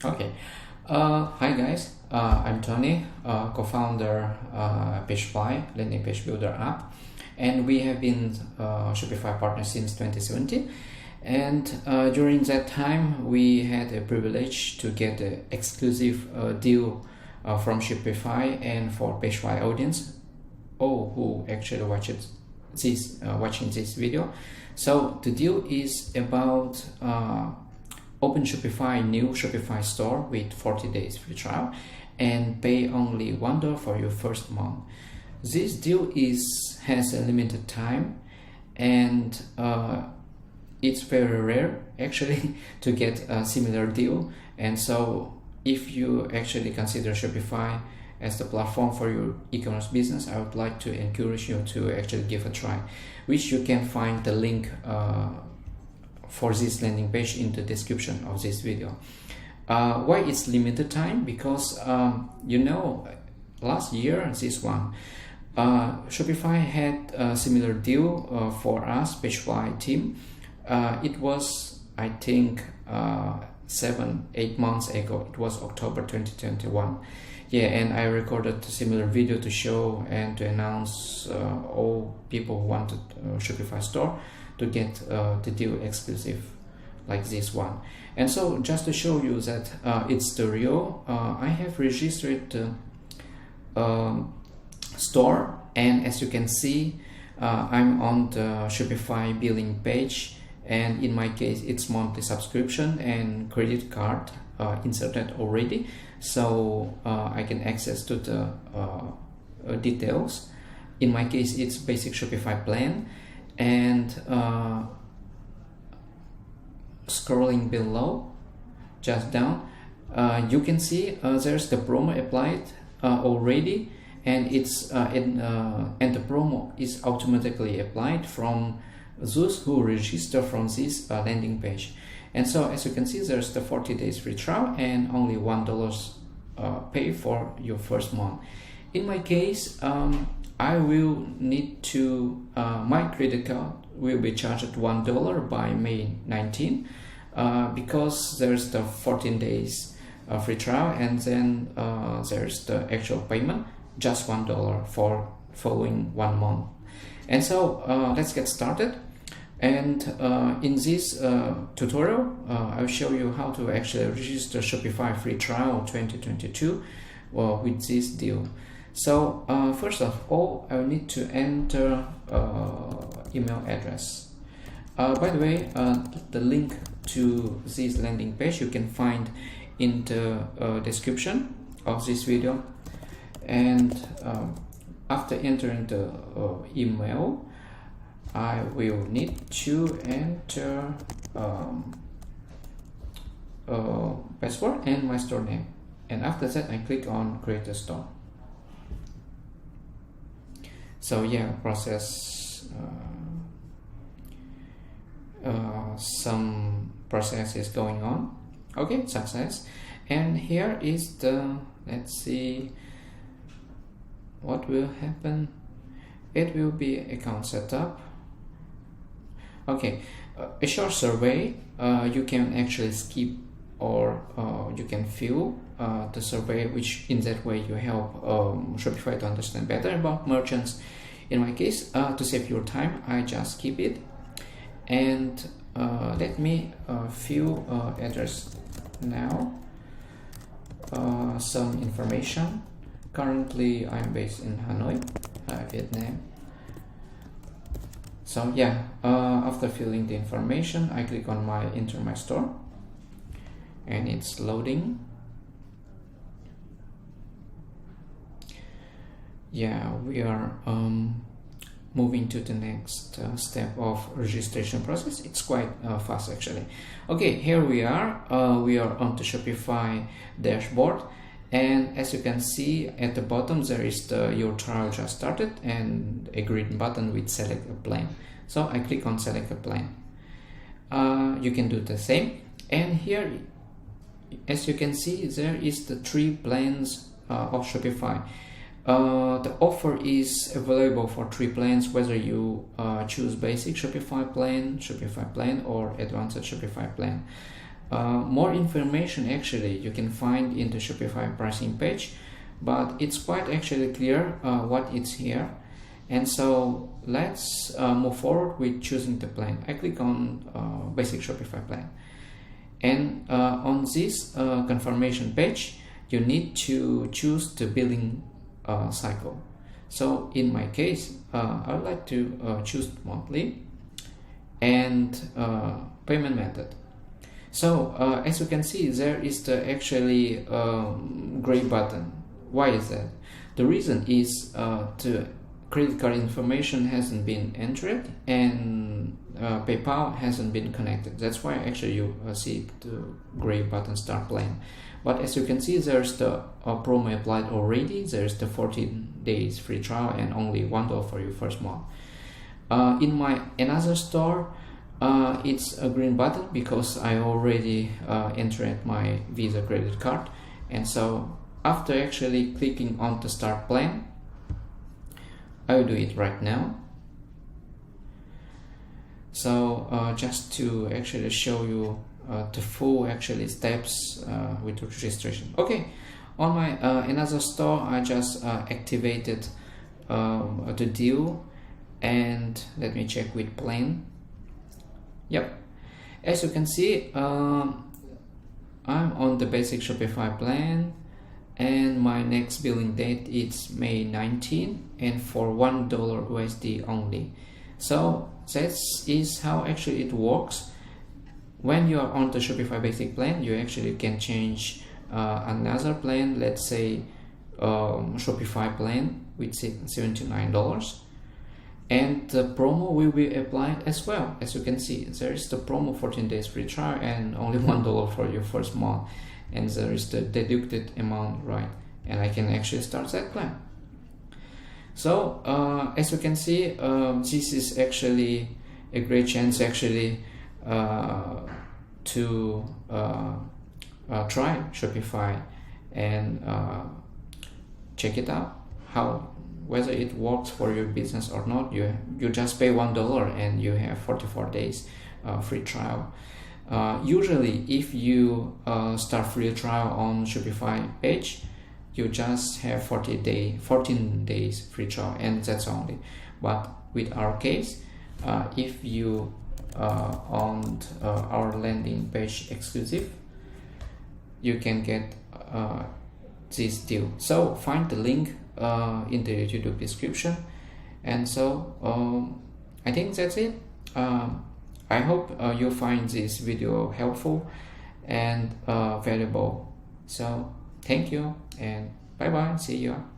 Okay. Hi guys. I'm Tony, co-founder Shopify landing page builder app, and we have been Shopify partner since 2017. And during that time, we had a privilege to get an exclusive deal from Shopify and for Shopify audience, all who actually watching this video. So the deal is about open Shopify new Shopify store with 40 days free trial and pay only $1 for your first month. This deal has a limited time, and it's very rare actually to get a similar deal. And so if you actually consider Shopify as the platform for your e-commerce business, I would like to encourage you to actually give a try, which you can find the link for this landing page in the description of this video. Why it's limited time? Because last year Shopify had a similar deal for us Shopify team. It was, I think, 7-8 months ago. It was October 2021. Yeah, and I recorded a similar video to show and to announce all people who wanted Shopify store to get the deal exclusive like this one. And so just to show you that it's the real, I have registered the store, and as you can see, I'm on the Shopify billing page, and in my case it's monthly subscription and credit card inserted already, so I can access to the details. In my case it's basic Shopify plan, and scrolling below just down, you can see there's the promo applied already, and it's and the promo is automatically applied from those who register from this landing page. And so as you can see, there's the 40 days free trial and only $1 pay for your first month. In my case, I will need to my credit card will be charged at $1 by May 19 because there's the 14 days free trial, and then there's the actual payment just $1 for following 1 month. And so let's get started. And in this tutorial, I'll show you how to actually register Shopify free trial 2022 with this deal. So first of all, I will need to enter email address. By the way, the link to this landing page you can find in the description of this video. And after entering the email, I will need to enter password and my store name, and after that I click on create a store. So yeah, process some process is going on. Okay, success. And here is the, let's see what will happen. It will be account setup. Okay, a short survey. You can actually skip, or you can fill the survey, which in that way you help Shopify to understand better about merchants. In my case, to save your time, I just skip it. And let me fill address now. Some information. Currently, I'm based in Hanoi, Vietnam. So yeah, after filling the information, I click on enter my store, and it's loading. Yeah, we are moving to the next step of registration process. It's quite fast actually. Okay, here we are. We are on the Shopify dashboard, and as you can see at the bottom there is the your trial just started and a green button with select a plan. So I click on select a plan. You can do the same, and here as you can see there is the 3 plans of Shopify. The offer is available for 3 plans, whether you choose basic Shopify plan, or advanced Shopify plan. More information actually you can find in the Shopify pricing page, but it's quite actually clear what is here. And so let's move forward with choosing the plan. I click on basic Shopify plan, and on this confirmation page you need to choose the billing cycle. So in my case I would like to choose monthly and payment method. So as you can see, there is the actually gray button. Why is that? The reason is the credit card information hasn't been entered and PayPal hasn't been connected. That's why actually you see the gray button start plan. But as you can see, there's the promo applied already. There's the 14 days free trial and only $1 for your first month. In my another store, it's a green button because I already entered my Visa credit card. And so after actually clicking on the start plan, I will do it right now. So just to actually show you the full actually steps with registration. Okay, on my another store, I just activated the deal, and let me check with plan. Yep, as you can see, I'm on the basic Shopify plan, and my next billing date is May 19 and for $1 USD only. So that is how actually it works. When you are on the Shopify Basic plan, you actually can change another plan, let's say Shopify plan with $79, and the promo will be applied as well. As you can see, there is the promo 14 days free trial and only $1 for your first month, and there is the deducted amount, right? And I can actually start that plan. So as you can see, this is actually a great chance actually to try Shopify and check it out, whether it works for your business or not. You just pay $1 and you have 44 days free trial. Usually if you start free trial on Shopify page, you just have 14 days free trial, and that's only. But with our case, if you on our landing page exclusive, you can get this deal. So find the link in the YouTube description. And so I think that's it. I hope you find this video helpful and valuable. So thank you and bye bye. See you.